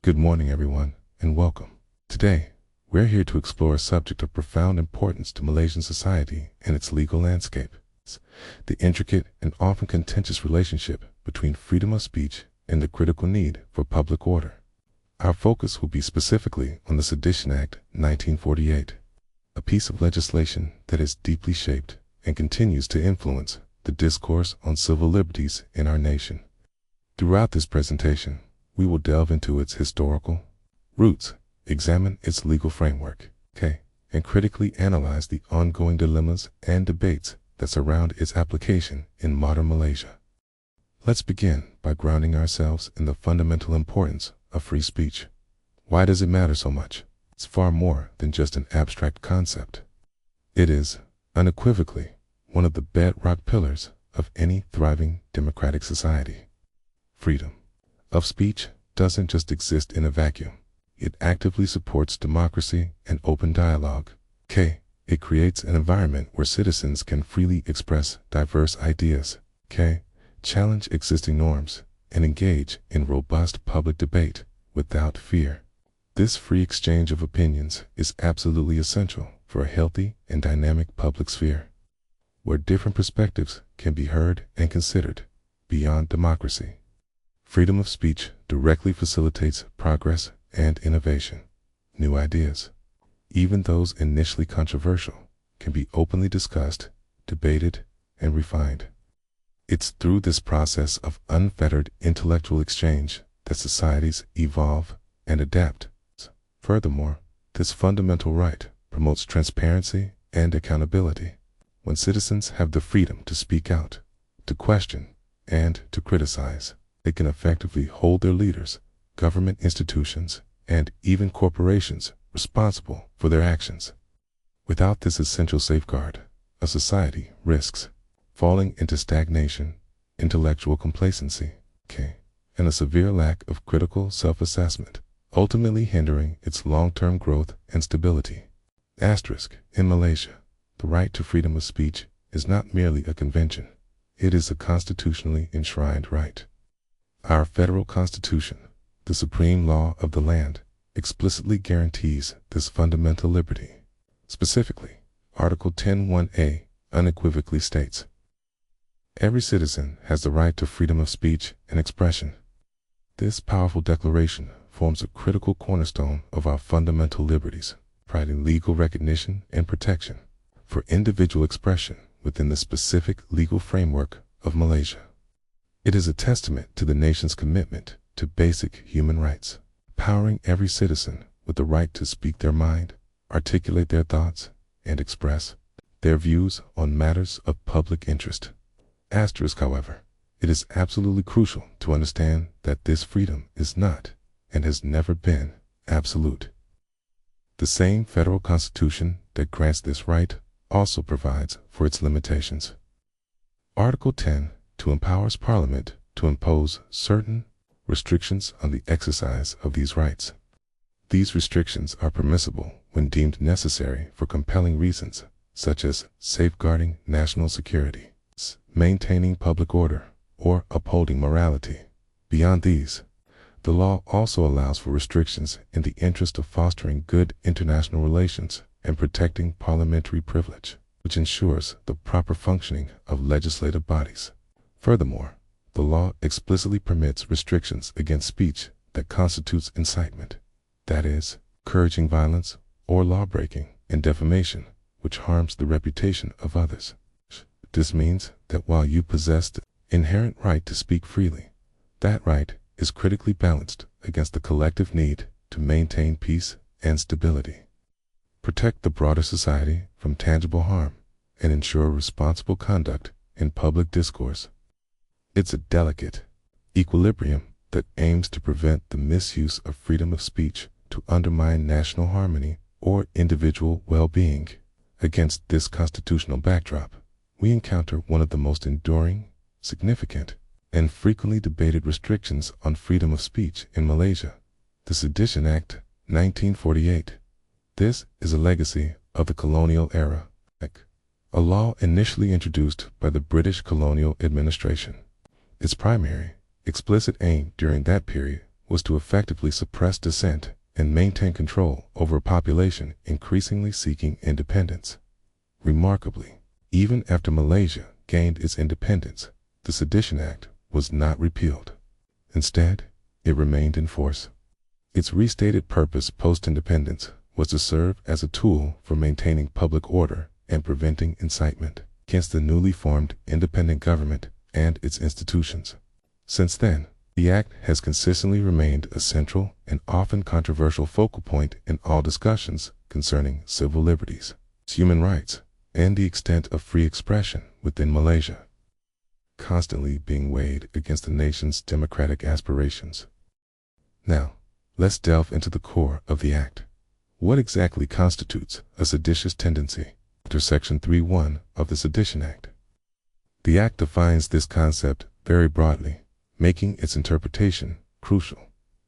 Good morning, everyone, and welcome. Today, we're here to explore a subject of profound importance to Malaysian society and its legal landscape: the intricate and often contentious relationship between freedom of speech and the critical need for public order. Our focus will be specifically on the Sedition Act 1948, a piece of legislation that has deeply shaped and continues to influence the discourse on civil liberties in our nation. Throughout this presentation, we will delve into its historical roots, examine its legal framework, and critically analyze the ongoing dilemmas and debates that surround its application in modern Malaysia. Let's begin by grounding ourselves in the fundamental importance of free speech. Why does it matter so much? It's far more than just an abstract concept. It is, unequivocally, one of the bedrock pillars of any thriving democratic society. Freedom of speech doesn't just exist in a vacuum. It actively supports democracy and open dialogue. It creates an environment where citizens can freely express diverse ideas, challenge existing norms, and engage in robust public debate without fear. This free exchange of opinions is absolutely essential for a healthy and dynamic public sphere, where different perspectives can be heard and considered. Beyond democracy, freedom of speech directly facilitates progress and innovation. New ideas, even those initially controversial, can be openly discussed, debated, and refined. It's through this process of unfettered intellectual exchange that societies evolve and adapt. Furthermore, this fundamental right promotes transparency and accountability. When citizens have the freedom to speak out, to question, and to criticize, they can effectively hold their leaders, government institutions, and even corporations responsible for their actions. Without this essential safeguard, a society risks falling into stagnation, intellectual complacency, and a severe lack of critical self-assessment, ultimately hindering its long-term growth and stability. In Malaysia, the right to freedom of speech is not merely a convention. It is a constitutionally enshrined right. Our federal constitution, the supreme law of the land, explicitly guarantees this fundamental liberty. Specifically, Article 10(1)(a) unequivocally states, "Every citizen has the right to freedom of speech and expression." This powerful declaration forms a critical cornerstone of our fundamental liberties, providing legal recognition and protection for individual expression within the specific legal framework of Malaysia. It is a testament to the nation's commitment to basic human rights, empowering every citizen with the right to speak their mind, articulate their thoughts, and express their views on matters of public interest. However, it is absolutely crucial to understand that this freedom is not, and has never been, absolute. The same federal constitution that grants this right also provides for its limitations. Article 10 empowers Parliament to impose certain restrictions on the exercise of these rights. These restrictions are permissible when deemed necessary for compelling reasons, such as safeguarding national security, maintaining public order, or upholding morality. Beyond these, the law also allows for restrictions in the interest of fostering good international relations and protecting parliamentary privilege, which ensures the proper functioning of legislative bodies. Furthermore, the law explicitly permits restrictions against speech that constitutes incitement, that is, encouraging violence or lawbreaking, and defamation, which harms the reputation of others. This means that while you possess the inherent right to speak freely, that right is critically balanced against the collective need to maintain peace and stability, protect the broader society from tangible harm, and ensure responsible conduct in public discourse. It's a delicate equilibrium that aims to prevent the misuse of freedom of speech to undermine national harmony or individual well-being. Against this constitutional backdrop, we encounter one of the most enduring, significant, and frequently debated restrictions on freedom of speech in Malaysia: the Sedition Act 1948. This is a legacy of the colonial era, a law initially introduced by the British colonial administration. Its primary, explicit aim during that period was to effectively suppress dissent and maintain control over a population increasingly seeking independence. Remarkably, even after Malaysia gained its independence, the Sedition Act was not repealed. Instead, it remained in force. Its restated purpose post-independence was to serve as a tool for maintaining public order and preventing incitement against the newly formed independent government and its institutions. Since then, the Act has consistently remained a central and often controversial focal point in all discussions concerning civil liberties, human rights, and the extent of free expression within Malaysia, constantly being weighed against the nation's democratic aspirations. Now, let's delve into the core of the Act. What exactly constitutes a seditious tendency under Section 3(1) of the Sedition Act? The Act defines this concept very broadly, making its interpretation crucial.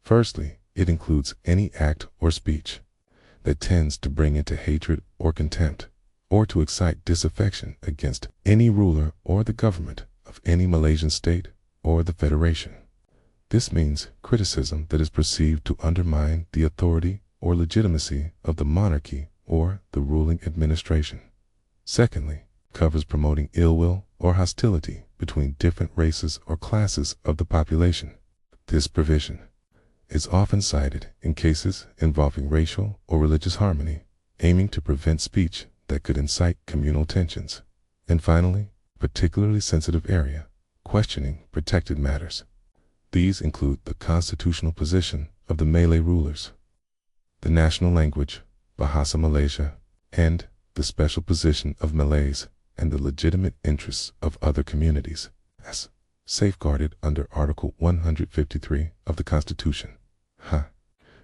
Firstly, it includes any act or speech that tends to bring into hatred or contempt, or to excite disaffection against any ruler or the government of any Malaysian state or the Federation. This means criticism that is perceived to undermine the authority or legitimacy of the monarchy or the ruling administration. Secondly, covers promoting ill will or hostility between different races or classes of the population. This provision is often cited in cases involving racial or religious harmony, aiming to prevent speech that could incite communal tensions. And finally, a particularly sensitive area, questioning protected matters. These include the constitutional position of the Malay rulers, the national language, Bahasa Malaysia, and the special position of Malays and the legitimate interests of other communities, as safeguarded under Article 153 of the Constitution.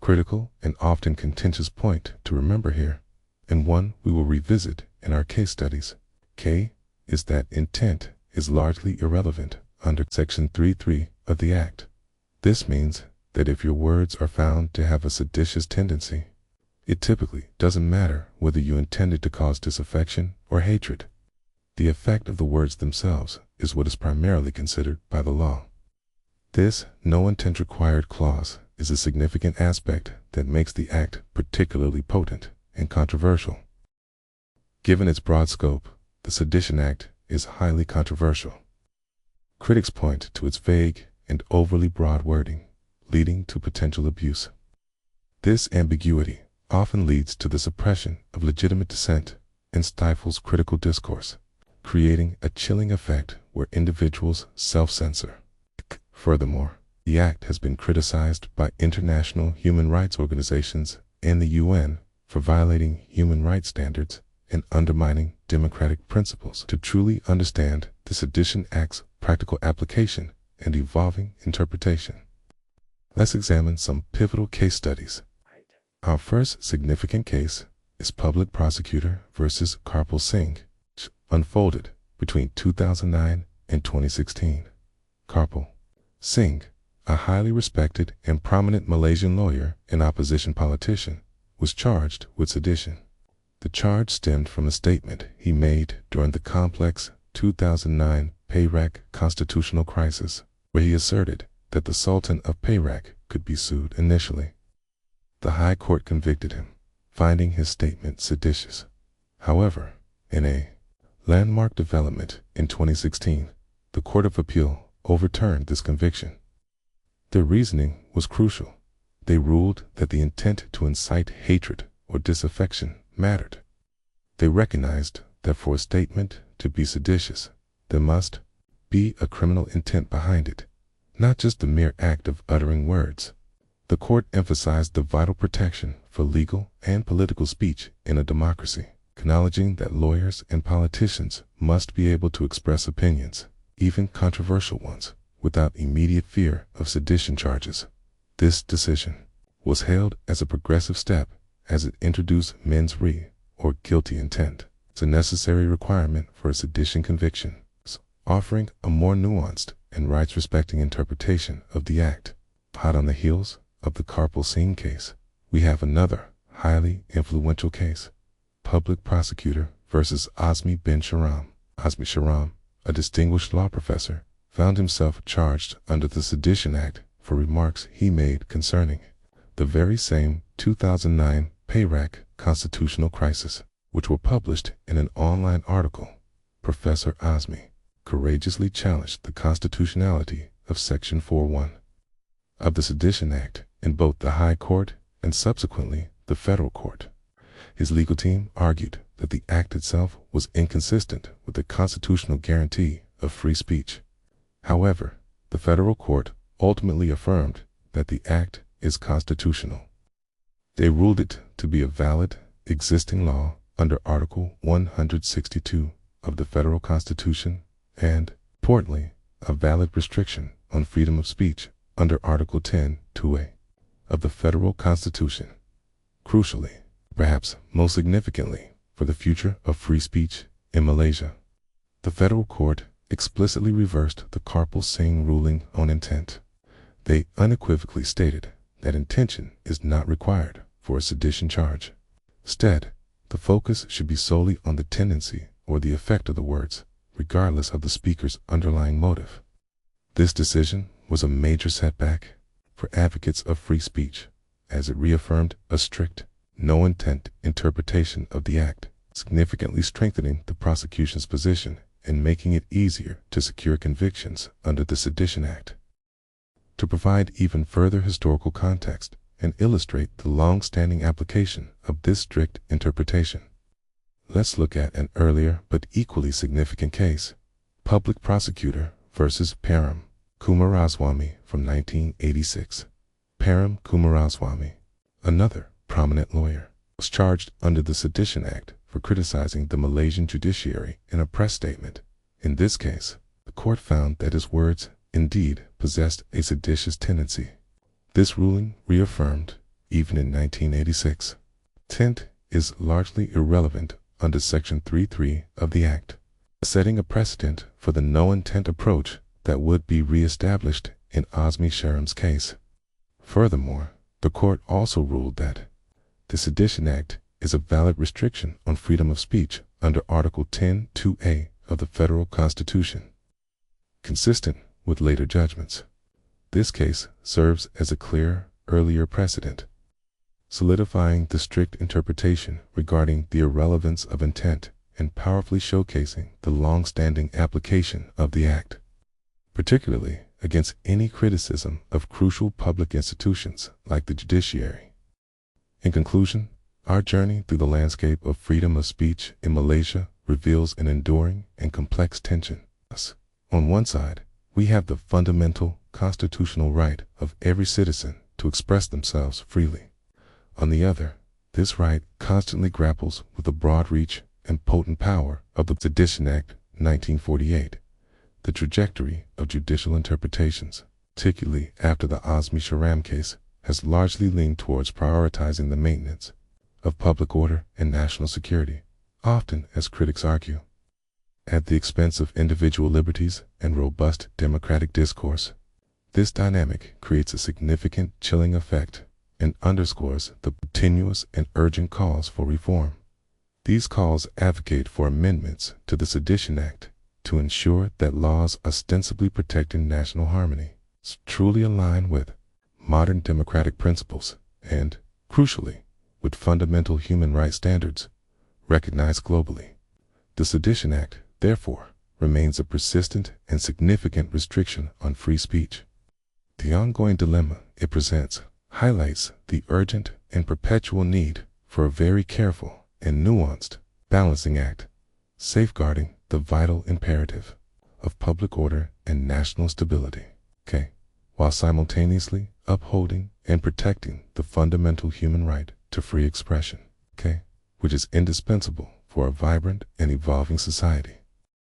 Critical and often contentious point to remember here, and one we will revisit in our case studies, is that intent is largely irrelevant under Section 3(3) of the Act. This means that if your words are found to have a seditious tendency, it typically doesn't matter whether you intended to cause disaffection or hatred. The effect of the words themselves is what is primarily considered by the law. This no intent required clause is a significant aspect that makes the Act particularly potent and controversial. Given its broad scope, the Sedition Act is highly controversial. Critics point to its vague and overly broad wording, leading to potential abuse. This ambiguity often leads to the suppression of legitimate dissent and stifles critical discourse, creating a chilling effect where individuals self-censor. Furthermore, the Act has been criticized by international human rights organizations and the UN for violating human rights standards and undermining democratic principles. To truly understand the Sedition Act's practical application and evolving interpretation, let's examine some pivotal case studies. Our first significant case is Public Prosecutor versus Karpal Singh, which unfolded between 2009 and 2016. Karpal Singh, a highly respected and prominent Malaysian lawyer and opposition politician, was charged with sedition. The charge stemmed from a statement he made during the complex 2009 Perak constitutional crisis, where he asserted that the Sultan of Perak could be sued initially. The High Court convicted him, finding his statement seditious. However, in a landmark development in 2016, the Court of Appeal overturned this conviction. Their reasoning was crucial. They ruled that the intent to incite hatred or disaffection mattered. They recognized that for a statement to be seditious, there must be a criminal intent behind it, not just the mere act of uttering words. The court emphasized the vital protection for legal and political speech in a democracy, acknowledging that lawyers and politicians must be able to express opinions, even controversial ones, without immediate fear of sedition charges. This decision was hailed as a progressive step as it introduced mens rea, or guilty intent, as a necessary requirement for a sedition conviction, offering a more nuanced and rights-respecting interpretation of the Act. Hot on the heels of the Karpal Singh case, we have another highly influential case, Public Prosecutor versus Azmi bin Sharam. Azmi, a distinguished law professor, found himself charged under the Sedition Act for remarks he made concerning the very same 2009 PAYRAC constitutional crisis, which were published in an online article. Professor Azmi courageously challenged the constitutionality of Section 4.1 of the Sedition Act in both the High Court and subsequently the Federal Court. His legal team argued that the act itself was inconsistent with the constitutional guarantee of free speech. However, the Federal Court ultimately affirmed that the act is constitutional. They ruled it to be a valid, existing law under Article 162 of the Federal Constitution and, importantly, a valid restriction on freedom of speech under Article 10(2)(a) of the Federal Constitution. Crucially, perhaps most significantly for the future of free speech in Malaysia, the Federal Court explicitly reversed the Karpal Singh ruling on intent. They unequivocally stated that intention is not required for a sedition charge. Instead, the focus should be solely on the tendency or the effect of the words, regardless of the speaker's underlying motive. This decision was a major setback for advocates of free speech, as it reaffirmed a strict, no-intent interpretation of the act, significantly strengthening the prosecution's position and making it easier to secure convictions under the Sedition Act. To provide even further historical context and illustrate the long-standing application of this strict interpretation, let's look at an earlier but equally significant case, Public Prosecutor versus Param Coomaraswamy from 1986. Param Coomaraswamy, another prominent lawyer, was charged under the Sedition Act for criticizing the Malaysian judiciary in a press statement. In this case, the court found that his words indeed possessed a seditious tendency. This ruling reaffirmed, even in 1986, intent is largely irrelevant under Section 3.3 of the Act, setting a precedent for the no-intent approach that would be re-established in Azmi Sharam's case. Furthermore, the court also ruled that the Sedition Act is a valid restriction on freedom of speech under Article 10(2)(a) of the Federal Constitution. Consistent with later judgments, this case serves as a clear, earlier precedent, solidifying the strict interpretation regarding the irrelevance of intent and powerfully showcasing the long-standing application of the Act, particularly against any criticism of crucial public institutions like the judiciary. In conclusion, our journey through the landscape of freedom of speech in Malaysia reveals an enduring and complex tension. On one side, we have the fundamental constitutional right of every citizen to express themselves freely. On the other, this right constantly grapples with the broad reach and potent power of the Sedition Act 1948. The trajectory of judicial interpretations, particularly after the Azmi Sharam case, has largely leaned towards prioritizing the maintenance of public order and national security, often, as critics argue, at the expense of individual liberties and robust democratic discourse. This dynamic creates a significant chilling effect and underscores the continuous and urgent calls for reform. These calls advocate for amendments to the Sedition Act to ensure that laws ostensibly protecting national harmony truly align with modern democratic principles and, crucially, with fundamental human rights standards recognized globally. The Sedition Act, therefore, remains a persistent and significant restriction on free speech. The ongoing dilemma it presents highlights the urgent and perpetual need for a very careful and nuanced balancing act, safeguarding the vital imperative of public order and national stability, while simultaneously upholding and protecting the fundamental human right to free expression, which is indispensable for a vibrant and evolving society.